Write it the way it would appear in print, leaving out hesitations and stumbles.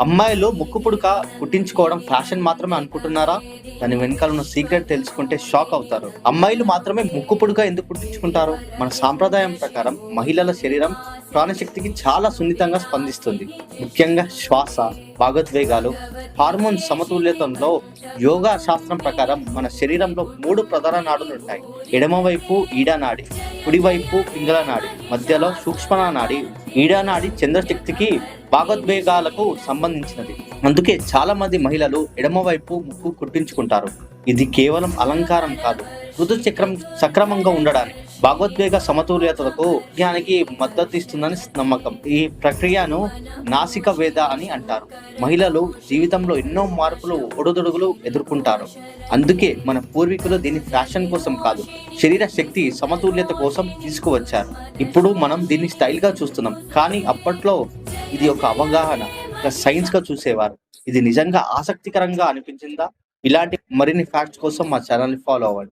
అమ్మాయిలు ముక్కు పుడక కుట్టించుకోవడం ఫ్యాషన్ మాత్రమే అనుకుంటున్నారా? దాని వెనకాల ఉన్న సీక్రెట్ తెలుసుకుంటే షాక్ అవుతారు. అమ్మాయిలు మాత్రమే ముక్కు పుడక ఎందుకు కుట్టించుకుంటారు? మన సాంప్రదాయం ప్రకారం మహిళల శరీరం ప్రాణశక్తికి చాలా సున్నితంగా స్పందిస్తుంది. ముఖ్యంగా శ్వాస, భాగోద్వేగాలు, హార్మోన్ సమతుల్యతంలో యోగా శాస్త్రం ప్రకారం మన శరీరంలో 3 ప్రధాన నాడులు ఉంటాయి. ఎడమవైపు ఈడా నాడి, కుడివైపు పింగళ నాడి, మధ్యలో సూక్ష్మ నాడి. ఈడా నాడి చంద్రశక్తికి, భాగోద్వేగాలకు సంబంధించినది. అందుకే చాలా మంది మహిళలు ఎడమవైపు ముక్కు కుట్టించుకుంటారు. ఇది కేవలం అలంకారం కాదు, ఋతుచక్రం సక్రమంగా ఉండడానికి, భాగోద్వేగ సమతుల్యతకు జ్ఞానికి మద్దతు ఇస్తుందని నమ్మకం. ఈ ప్రక్రియను నాసిక వేద అని అంటారు. మహిళలు జీవితంలో ఎన్నో మార్పులు, ఒడుదొడుగులు ఎదుర్కొంటారు. అందుకే మన పూర్వీకులు దీన్ని ఫ్యాషన్ కోసం కాదు, శరీర శక్తి సమతుల్యత కోసం తీసుకువచ్చారు. ఇప్పుడు మనం దీన్ని స్టైల్ గా చూస్తున్నాం, కానీ అప్పట్లో ఇది ఒక అవగాహన, ఒక సైన్స్ గా చూసేవారు. ఇది నిజంగా ఆసక్తికరంగా అనిపించిందా? ఇలాంటి మరిన్ని ఫ్యాక్ట్స్ కోసం మా ఛానల్ ని ఫాలో అవ్వండి.